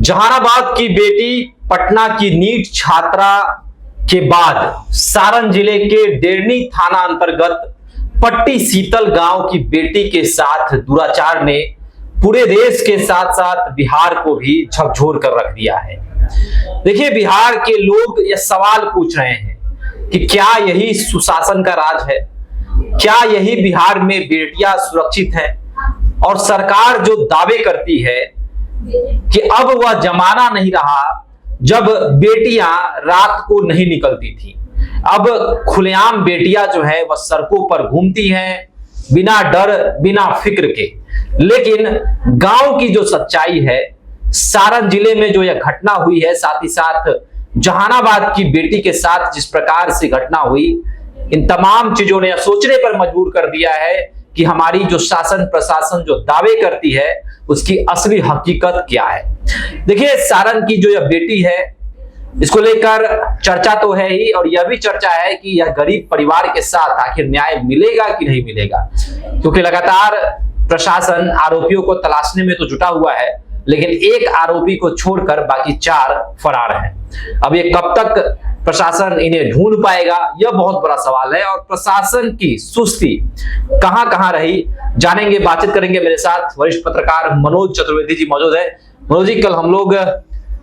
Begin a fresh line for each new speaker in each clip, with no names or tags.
जहानाबाद की बेटी पटना की नीट छात्रा के बाद सारण जिले के डेरनी थाना अंतर्गत पट्टी सीतल गांव की बेटी के साथ दुराचार ने पूरे देश के साथ साथ बिहार को भी झकझोर कर रख दिया है। देखिए, बिहार के लोग यह सवाल पूछ रहे हैं कि क्या यही सुशासन का राज है? क्या यही बिहार में बेटियां सुरक्षित हैं? और सरकार जो दावे करती है कि अब वह जमाना नहीं रहा जब बेटियां रात को नहीं निकलती थी, अब खुलेआम बेटियां जो है वह सड़कों पर घूमती हैं बिना डर बिना फिक्र के। लेकिन गांव की जो सच्चाई है, सारण जिले में जो यह घटना हुई है, साथ ही साथ जहानाबाद की बेटी के साथ जिस प्रकार से घटना हुई, इन तमाम चीजों ने सोचने पर मजबूर कर दिया है कि हमारी जो शासन प्रशासन जो दावे करती है उसकी असली हकीकत क्या है। देखिए, सारण की जो यह बेटी है, इसको लेकर चर्चा तो है ही, और यह भी चर्चा है कि यह गरीब परिवार के साथ आखिर न्याय मिलेगा कि नहीं मिलेगा, क्योंकि लगातार प्रशासन आरोपियों को तलाशने में तो जुटा हुआ है, लेकिन एक आरोपी को छोड़कर बाकी 4 फरार हैं। अब ये कब तक प्रशासन इन्हें ढूंढ पाएगा, यह बहुत बड़ा सवाल है। और प्रशासन की सुस्ती कहां कहां रही, जानेंगे, बातचीत करेंगे। मेरे साथ वरिष्ठ पत्रकार मनोज चतुर्वेदी जी मौजूद है। मनोज जी, कल हम लोग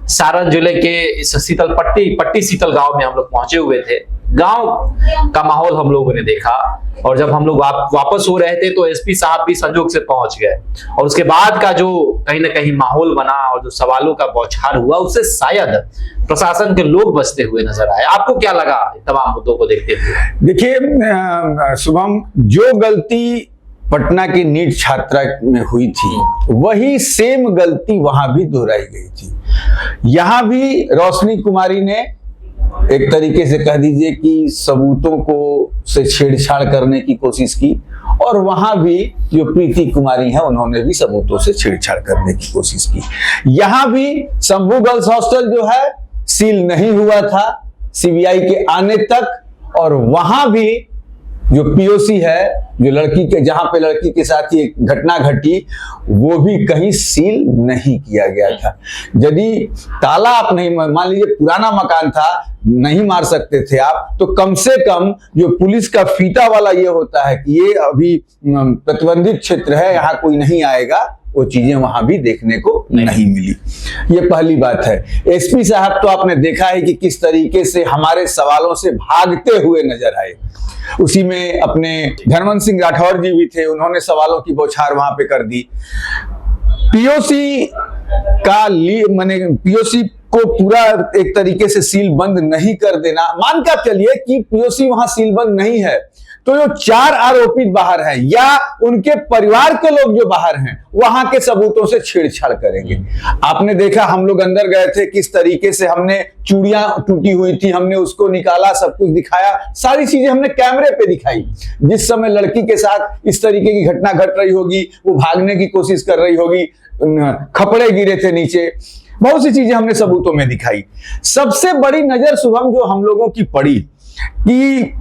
सारण जिले के इस पट्टी सीतल गांव में हम लोग पहुंचे हुए थे। गांव का माहौल हम लोगों ने देखा, और जब हम लोग वापस हो रहे थे तो एसपी साहब भी संजोग से पहुंच गए, और उसके बाद का जो कहीं ना कहीं माहौल बना और जो सवालों का बौछार हुआ, उससे शायद प्रशासन के लोग बचते हुए नजर आए। आपको क्या लगा तमाम मुद्दों को देखते हुए?
देखिए शुभम, जो गलती पटना की नीट छात्रा में हुई थी वही सेम गलती वहां भी दोहराई गई थी। यहां भी रोशनी कुमारी ने एक तरीके से कह दीजिए कि सबूतों को से छेड़छाड़ करने की कोशिश की, और वहां भी जो प्रीति कुमारी है उन्होंने भी सबूतों से छेड़छाड़ करने की कोशिश की। यहां भी शंभू गर्ल्स हॉस्टल जो है सील नहीं हुआ था सीबीआई के आने तक, और वहां भी जो पीओसी है, जो लड़की के जहां पे लड़की के साथ ये घटना घटी, वो भी कहीं सील नहीं किया गया था। यदि ताला आप नहीं, मान लीजिए पुराना मकान था, नहीं मार सकते थे आप, तो कम से कम जो पुलिस का फीता वाला ये होता है कि ये अभी प्रतिबंधित क्षेत्र है, यहाँ कोई नहीं आएगा, वो चीजें वहां भी देखने को नहीं मिली। ये पहली बात है। एसपी साहब तो आपने देखा है कि किस तरीके से हमारे सवालों से भागते हुए नजर आए। उसी में अपने धर्मेंद्र सिंह राठौर जी भी थे, उन्होंने सवालों की बौछार वहां पे कर दी। पीओसी का पीओसी को पूरा एक तरीके से सील बंद नहीं कर देना, मान कर चलिए कि पीओसी वहां सील बंद नहीं है, तो जो 4 आरोपी बाहर हैं या उनके परिवार के लोग जो बाहर हैं, वहां के सबूतों से छेड़छाड़ करेंगे। आपने देखा, हम लोग अंदर गए थे, किस तरीके से हमने चूड़ियां टूटी हुई थी, हमने उसको निकाला, सब कुछ दिखाया, सारी चीजें हमने कैमरे पे दिखाई। जिस समय लड़की के साथ इस तरीके की घटना घट रही होगी, वो भागने की कोशिश कर रही होगी, खपड़े गिरे थे नीचे, बहुत सी चीजें हमने सबूतों में दिखाई। सबसे बड़ी नजर शुभम जो हम लोगों की पड़ी कि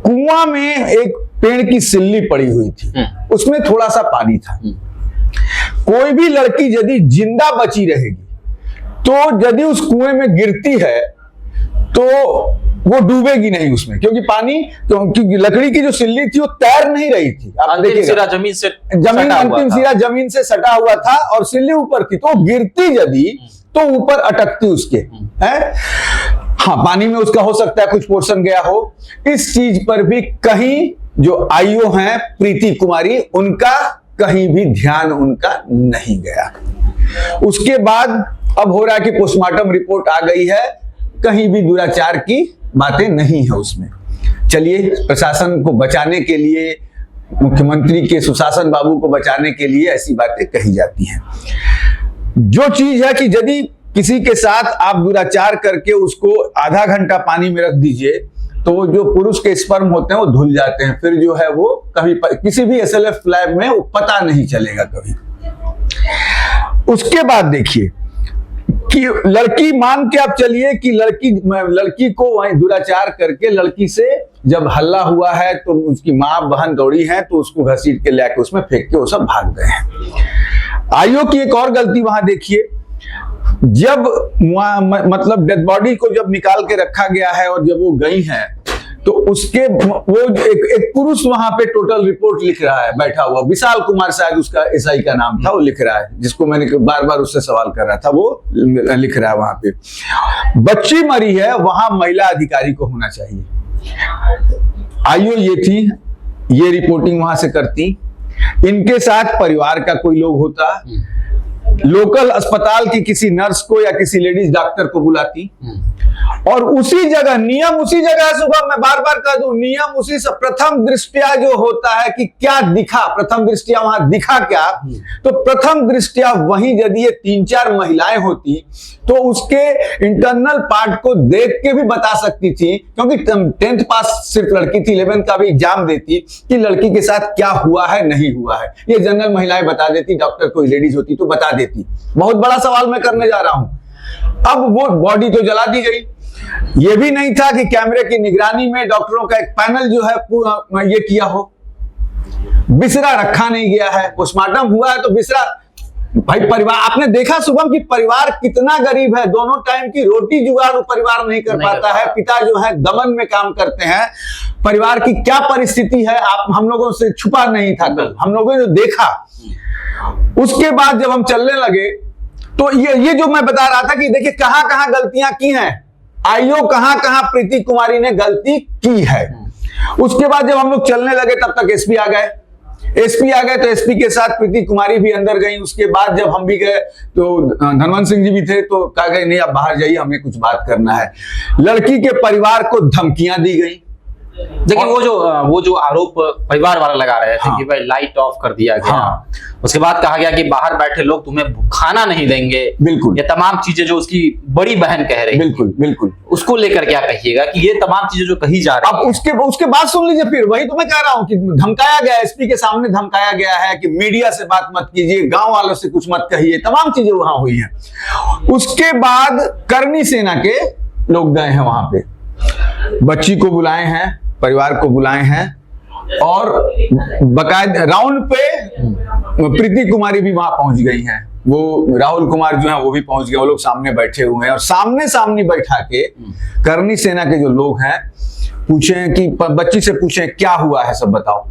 कुआं में एक पेड़ की सिल्ली पड़ी हुई थी, उसमें थोड़ा सा पानी था। कोई भी लड़की यदि जिंदा बची रहेगी, तो यदि उस कुएं में गिरती है तो वो डूबेगी नहीं उसमें, क्योंकि पानी, क्योंकि लकड़ी की जो सिल्ली थी वो तैर नहीं रही थी।
अंतिम सिरा
जमीन से सटा हुआ था और सिल्ली ऊपर थी, तो गिरती यदि तो ऊपर अटकती उसके है। हाँ, पानी में उसका हो सकता है कुछ पोर्शन गया हो। इस चीज पर भी कहीं जो आईओ हैं प्रीति कुमारी, उनका कहीं भी ध्यान उनका नहीं गया। उसके बाद अब हो रहा है कि पोस्टमार्टम रिपोर्ट आ गई है, कहीं भी दुराचार की बातें नहीं है उसमें। चलिए, प्रशासन को बचाने के लिए, मुख्यमंत्री के सुशासन बाबू को बचाने के लिए ऐसी बातें कही जाती हैं। जो चीज है कि यदि किसी के साथ आप दुराचार करके उसको आधा घंटा पानी में रख दीजिए, तो जो पुरुष के स्पर्म होते हैं वो धुल जाते हैं, फिर जो है वो कभी किसी भी एसएलएफ लैब में वो पता नहीं चलेगा कभी। उसके बाद देखिए कि लड़की, मान के आप चलिए कि लड़की को वहीं दुराचार करके, लड़की से जब हल्ला हुआ है तो उसकी माँ बहन दौड़ी है, तो उसको घसीट के लेके उसमें फेंक के वो सब भाग गए हैं। आईओ की एक और गलती वहां देखिए, जब मतलब डेड बॉडी को जब निकाल के रखा गया है और जब वो गई हैं, तो उसके वो एक पुरुष वहां पे टोटल रिपोर्ट लिख रहा है बैठा हुआ, विशाल कुमार शायद उसका एसआई का नाम था, वो लिख रहा है, जिसको मैंने बार बार उससे सवाल कर रहा था, वो लिख रहा है वहां पे। बच्ची मरी है, वहां महिला अधिकारी को होना चाहिए। आईओ ये थी, ये रिपोर्टिंग वहां से करती, इनके साथ परिवार का कोई लोग होता, लोकल अस्पताल की किसी नर्स को या किसी लेडीज डॉक्टर को बुलाती, और उसी जगह नियम उसी जगह, सुबह मैं बार बार कह दूं, नियम उसी से प्रथम दृष्टिया जो होता है कि क्या दिखा, प्रथम दृष्टिया वहां दिखा क्या, तो प्रथम दृष्टिया वहीं यदि ये 3-4 महिलाएं होती तो उसके इंटरनल पार्ट को देख के भी बता सकती थी, क्योंकि 10th पास सिर्फ लड़की थी, 11th का भी एग्जाम देती कि लड़की के साथ क्या हुआ है नहीं हुआ है, ये जनरल महिलाएं बता देती, डॉक्टर कोई लेडीज होती तो बता देती। बहुत बड़ा सवाल मैं करने जा रहा हूं। अब वो बॉडी तो जला दी गई, ये भी नहीं था कि कैमरे की निगरानी में डॉक्टरों का एक पैनल जो है ये किया हो, बिसरा रखा नहीं गया है, पोस्टमार्टम हुआ है तो बिसरा, भाई परिवार आपने देखा शुभम कि परिवार कितना गरीब है, दोनों टाइम की रोटी जुगाड़ परिवार नहीं कर पाता है, पिता जो है दमन में काम करते हैं, परिवार की क्या परिस्थिति है आप हम लोगों से छुपा नहीं था, कल हम लोगों ने देखा। उसके बाद जब हम चलने लगे तो ये जो मैं बता रहा था कि देखिए कहां कहां गलतियां की हैं, आईओ कहां कहां प्रीति कुमारी ने गलती की है। उसके बाद जब हम लोग चलने लगे तब तक एसपी आ गए, तो एसपी के साथ प्रीति कुमारी भी अंदर गई। उसके बाद जब हम भी गए तो धनवंत सिंह जी भी थे, तो कहा गए नहीं आप बाहर जाइए, हमें कुछ बात करना है। लड़की के परिवार को धमकियां दी गई।
देखिए वो जो आरोप परिवार वाले लगा रहे थे कि भाई लाइट ऑफ कर दिया गया, उसके बाद कहा गया कि बाहर बैठे लोग तुम्हें खाना नहीं देंगे,
बिल्कुल,
ये तमाम चीजें जो उसकी बड़ी बहन कह रही, बिल्कुल उसको लेकर क्या कहिएगा कि ये तमाम चीजें जो कही जा रही
है। अब उसके बाद सुन लीजिए, फिर वही तो मैं कह रहा हूं कि धमकाया गया, एसपी के सामने धमकाया गया है कि मीडिया से बात मत कीजिए, गांव वालों से कुछ मत कहिए, तमाम चीजें वहां हुई हैं। उसके बाद करनी सेना के लोग गए हैं वहां पे, बच्ची को बुलाए हैं, परिवार को बुलाए हैं, और बकायदा राउंड पे प्रीति कुमारी भी वहां पहुंच गई हैं, वो राहुल कुमार जो है वो भी पहुंच गए, वो लोग सामने बैठे हुए हैं, और सामने बैठा के करनी सेना के जो लोग हैं पूछे कि बच्ची से पूछे क्या हुआ है सब बताओ,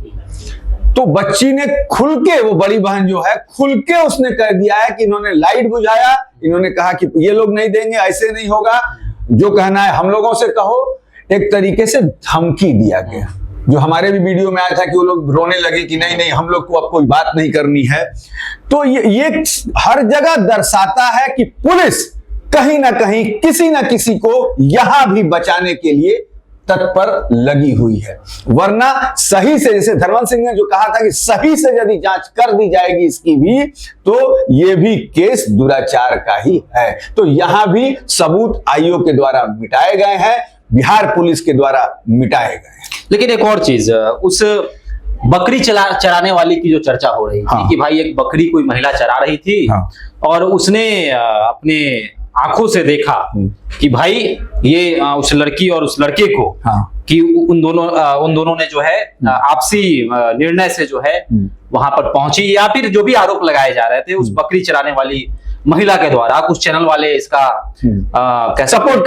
तो बच्ची ने खुल के, वो बड़ी बहन जो है खुल के उसने कह दिया है कि इन्होंने लाइट बुझाया, इन्होंने कहा कि ये लोग नहीं देंगे, ऐसे नहीं होगा, जो कहना है हम लोगों से कहो, एक तरीके से धमकी दिया गया। जो हमारे भी वीडियो में आया था कि वो लोग रोने लगे कि नहीं हम लोग को अब कोई बात नहीं करनी है। तो ये हर जगह दर्शाता है कि पुलिस कहीं ना कहीं किसी ना किसी को यहां भी बचाने के लिए तत्पर लगी हुई है, वरना सही से, जैसे धनवंत सिंह ने जो कहा था कि सही से यदि जांच कर दी जाएगी इसकी भी, तो ये भी केस दुराचार का ही है। तो यहां भी सबूत आईओ के द्वारा मिटाए गए हैं, बिहार पुलिस के द्वारा मिटाए गए।
लेकिन एक और चीज, उस बकरी चराने वाली की जो चर्चा हो रही थी कि भाई एक बकरी कोई महिला चरा रही थी, और उसने अपने आंखों से देखा कि भाई ये उस लड़की और उस लड़के को कि उन दोनों ने जो है आपसी निर्णय से जो है वहां पर पहुंची, या फिर जो भी आरोप लगाए जा रहे थे उस बकरी चराने वाली महिला के द्वारा, कुछ चैनल वाले इसका
सपोर्ट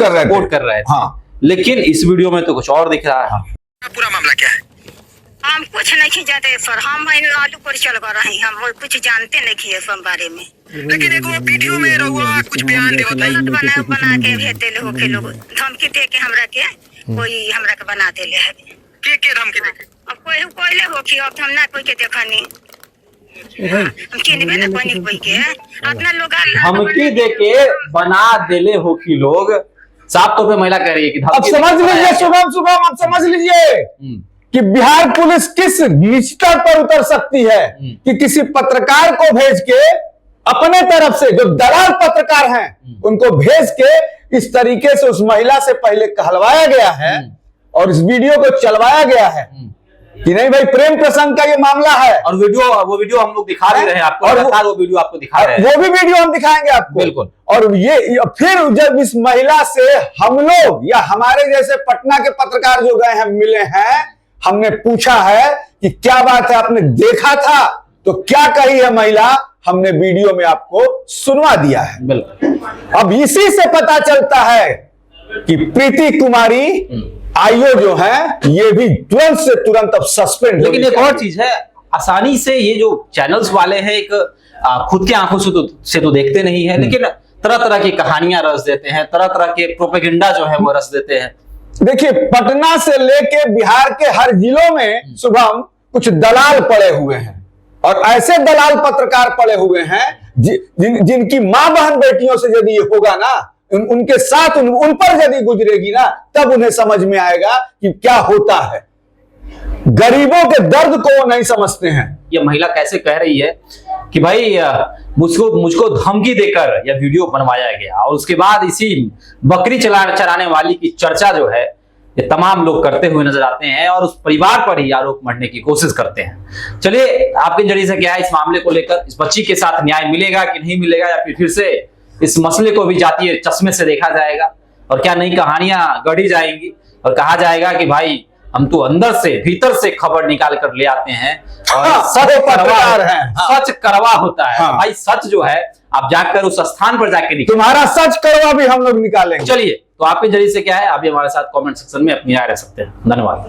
कर रहे थे।
लेकिन इस वीडियो में तो कुछ और दिख रहा है।
पूरा मामला क्या है? हम कुछ नहीं जानते सर, हम आलू पर चल रहे हैं, हम कुछ जानते नहीं है सब बारे में।
लेकिन एक वो वीडियो में रहुआ कुछ बयान देवत है,
बना के भेज देले हो के लोग, धमकी दे के हमरा के कोई हमरा के बना देले है।
के धमकी दे के?
अब कोई ले हो कि अब हम ना कोई के देखनी, हम केनबे ना कोई के अपना लोग
धमकी दे के बना देले हो कि लोग, साफ तौर पे महिला कह रही है कि
अब समझ लीजिए शुभम अब समझ लीजिए कि बिहार पुलिस किस निश्चिता पर उतर सकती है कि किसी पत्रकार को भेज के, अपने तरफ से जो दलाल पत्रकार हैं उनको भेज के इस तरीके से उस महिला से पहले कहलवाया गया है और इस वीडियो को चलवाया गया है कि नहीं भाई प्रेम प्रसंग का ये मामला है।
और वो वीडियो हम लोग दिखा रहे हैं आपको, और वो वीडियो आपको दिखा रहे हैं,
वो भी वीडियो हम दिखाएंगे आपको,
बिल्कुल।
और ये फिर जब इस महिला से हम लोग या हमारे जैसे पटना के पत्रकार जो गए हैं मिले हैं, हमने पूछा है कि क्या बात है, आपने देखा था तो क्या कही है महिला, हमने वीडियो में आपको सुनवा दिया है।
बिल्कुल।
अब इसी से पता चलता है कि प्रीति कुमारी आईओ जो है ये भी तुरंत से तुरंत अब सस्पेंड।
लेकिन एक और चीज है, आसानी से ये जो चैनल्स वाले हैं एक खुद के आंखों से तो देखते नहीं है, लेकिन तरह तरह की कहानियां रच देते हैं, तरह तरह के प्रोपेगेंडा जो है वो रच देते हैं।
देखिए, पटना से लेके बिहार के हर जिलों में शुभम कुछ दलाल पड़े हुए हैं, और ऐसे दलाल पत्रकार पड़े हुए हैं जिनकी मां बहन बेटियों से यदि ये होगा ना, उनके साथ उन पर यदि गुजरेगी ना, तब उन्हें समझ में आएगा कि क्या होता है। गरीबों के दर्द को वो नहीं समझते हैं।
ये महिला कैसे कह रही है कि भाई मुझको धमकी देकर यह वीडियो बनवाया गया, और उसके बाद इसी बकरी चराने वाली की चर्चा जो है ये तमाम लोग करते हुए नजर आते हैं और उस परिवार पर ही आरोप मढ़ने की कोशिश करते हैं। चलिए, आपके जरिए से क्या है इस मामले को लेकर, इस बच्ची के साथ न्याय मिलेगा कि नहीं मिलेगा, या फिर से इस मसले को भी जातीय चश्मे से देखा जाएगा और क्या नई कहानियां गढ़ी जाएंगी और कहा जाएगा कि भाई हम तो अंदर से भीतर से खबर निकाल कर ले आते हैं और सच कड़वा होता है। भाई सच जो है आप जाकर उस स्थान पर जाके
तुम्हारा सच कड़वा भी हम लोग निकालेंगे।
चलिए, तो आपके जरिए से क्या है आप भी हमारे साथ कमेंट सेक्शन में अपनी राय रख सकते हैं। धन्यवाद।